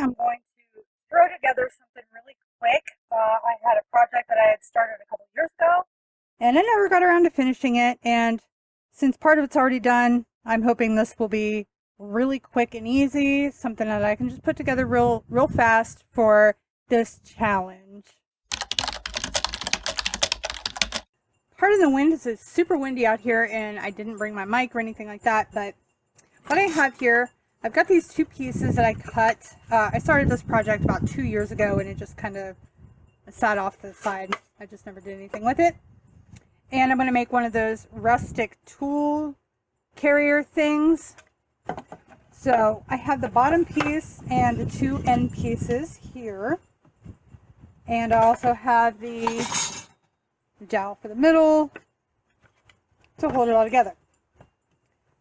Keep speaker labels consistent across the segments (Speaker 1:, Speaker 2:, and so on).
Speaker 1: I'm going to throw together something really quick. I had a project that I had started a couple years ago, and I never got around to finishing it. And since part of it's already done, I'm hoping this will be really quick and easy, something that I can just put together real fast for this challenge. Part of the wind is it's super windy out here, and I didn't bring my mic or anything like that, but what I have here, I've got these two pieces that I cut. I started this project about 2 years ago, and it just kind of sat off to the side. I just never did anything with it. And I'm going to make one of those rustic tool carrier things. So I have the bottom piece and the two end pieces here. And I also have the dowel for the middle to hold it all together.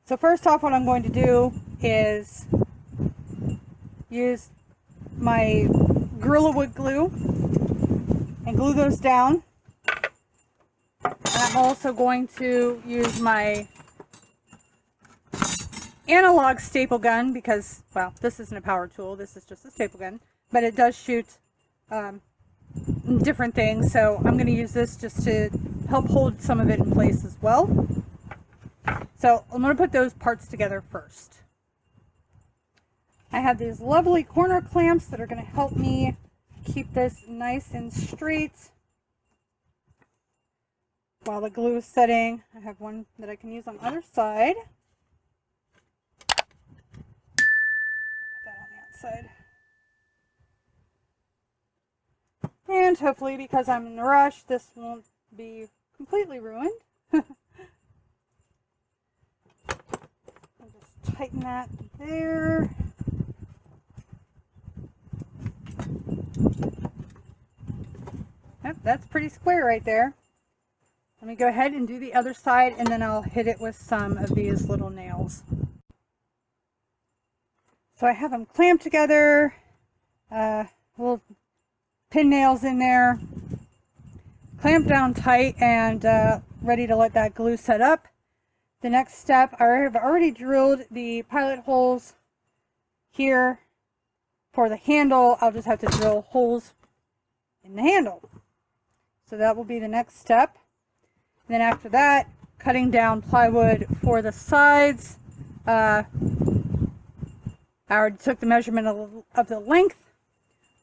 Speaker 1: So first off, what I'm going to do is use my Gorilla Wood glue and glue those down. And I'm also going to use my analog staple gun because, well, this isn't a power tool, this is just a staple gun, but it does shoot different things, so I'm going to use this just to help hold some of it in place as well. So I'm going to put those parts together first. I have these lovely corner clamps that are going to help me keep this nice and straight while the glue is setting. I have one that I can use on the other side. Put that on the outside. And hopefully, because I'm in a rush, this won't be completely ruined. I'll just tighten that there. Yep, that's pretty square right there. Let me go ahead and do the other side, and then I'll hit it with some of these little nails. So I have them clamped together, little pin nails in there, clamped down tight, and ready to let that glue set up. The next step, I have already drilled the pilot holes here for the handle. I'll just have to drill holes in the handle. So that will be the next step. And then after that, cutting down plywood for the sides. I already took the measurement of the length.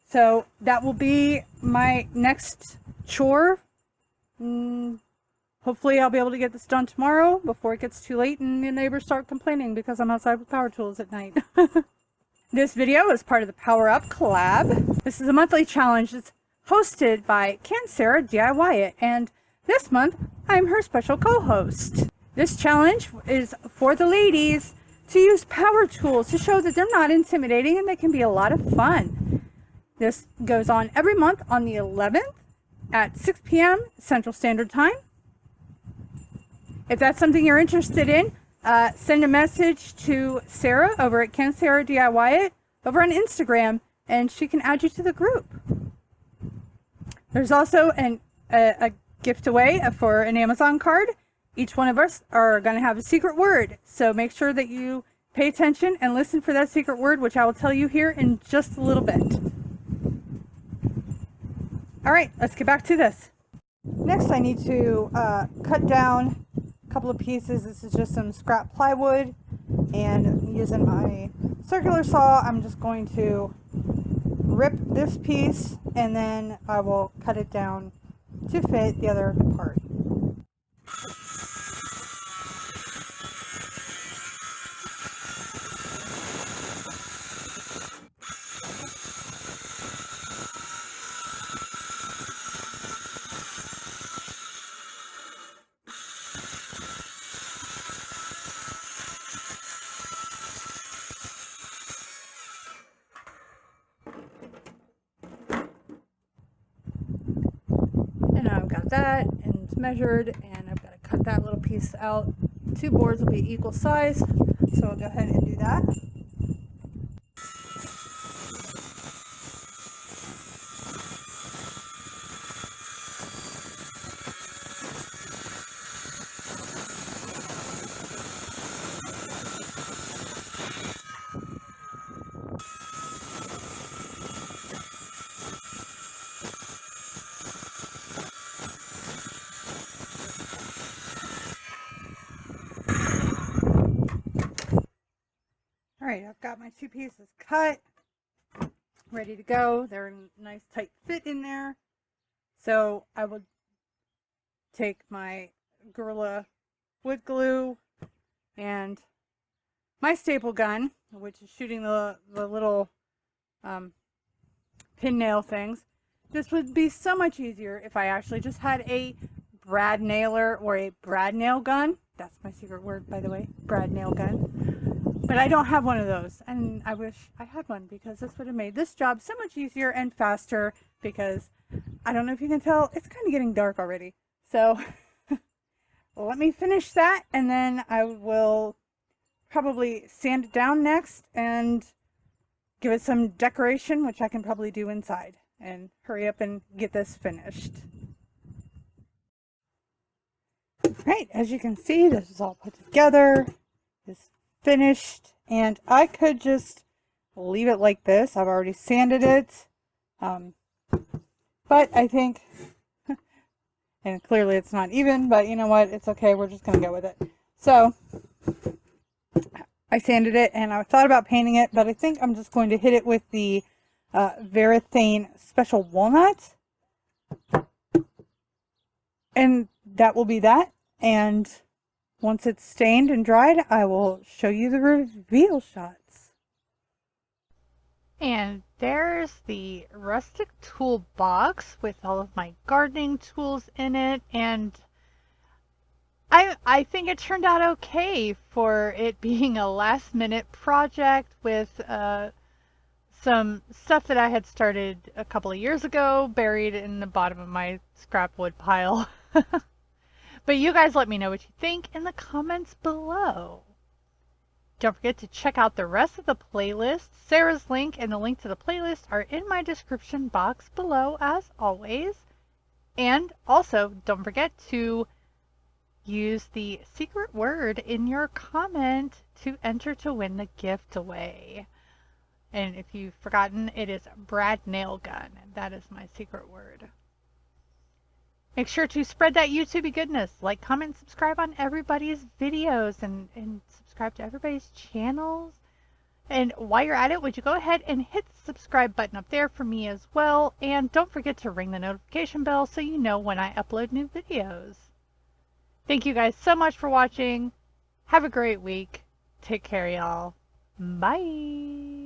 Speaker 1: So that will be my next chore. Hopefully I'll be able to get this done tomorrow before it gets too late and the neighbors start complaining because I'm outside with power tools at night. This video is part of the Power Up Collab. This is a monthly challenge. It's hosted by Can Sarah DIY It, and this month I'm her special co-host. This challenge is for the ladies to use power tools to show that they're not intimidating and they can be a lot of fun. This goes on every month on the 11th at 6 p.m. Central Standard Time. If that's something you're interested in, send a message to Sarah over at Can Sarah DIY It over on Instagram, and she can add you to the group. There's also a gift away for an Amazon card. Each one of us are going to have a secret word, so make sure that you pay attention and listen for that secret word, which I will tell you here in just a little bit. All right, let's get back to this. Next, I need to cut down a couple of pieces. This is just some scrap plywood, and using my circular saw, I'm just going to rip this piece, and then I will cut it down to fit the other part. And I've got that, and it's measured, and I've got to cut that little piece out. 2 boards will be equal size, so I'll go ahead and do that. right, I've got my 2 pieces cut, ready to go. They're a nice tight fit in there. So I will take my Gorilla wood glue and my staple gun, which is shooting the little pin nail things. This would be so much easier if I actually just had a brad nailer or a brad nail gun. That's my secret word, by the way, brad nail gun. But I don't have one of those, and I wish I had one, because this would have made this job so much easier and faster, because I don't know if you can tell, it's kind of getting dark already. So let me finish that, and then I will probably sand it down next and give it some decoration, which I can probably do inside, and hurry up and get this finished. Right, as you can see, this is all put together, it's finished, and I could just leave it like this. I've already sanded it, but I think, and clearly it's not even, but you know what, it's okay, we're just going to go with it. So I sanded it, and I thought about painting it, but I think I'm just going to hit it with the Varathane Special Walnut, and that will be that. And once it's stained and dried, I will show you the reveal shots. And there's the rustic toolbox with all of my gardening tools in it, and I think it turned out okay for it being a last-minute project with some stuff that I had started a couple of years ago buried in the bottom of my scrap wood pile. But you guys let me know what you think in the comments below. Don't forget to check out the rest of the playlist. Sarah's link and the link to the playlist are in my description box below, as always. And also, don't forget to use the secret word in your comment to enter to win the giveaway. And if you've forgotten, it is Brad Nail Gun. That is my secret word. Make sure to spread that YouTube goodness. Like, comment, subscribe on everybody's videos, and subscribe to everybody's channels. And while you're at it, would you go ahead and hit the subscribe button up there for me as well. And don't forget to ring the notification bell so you know when I upload new videos. Thank you guys so much for watching. Have a great week. Take care, y'all. Bye.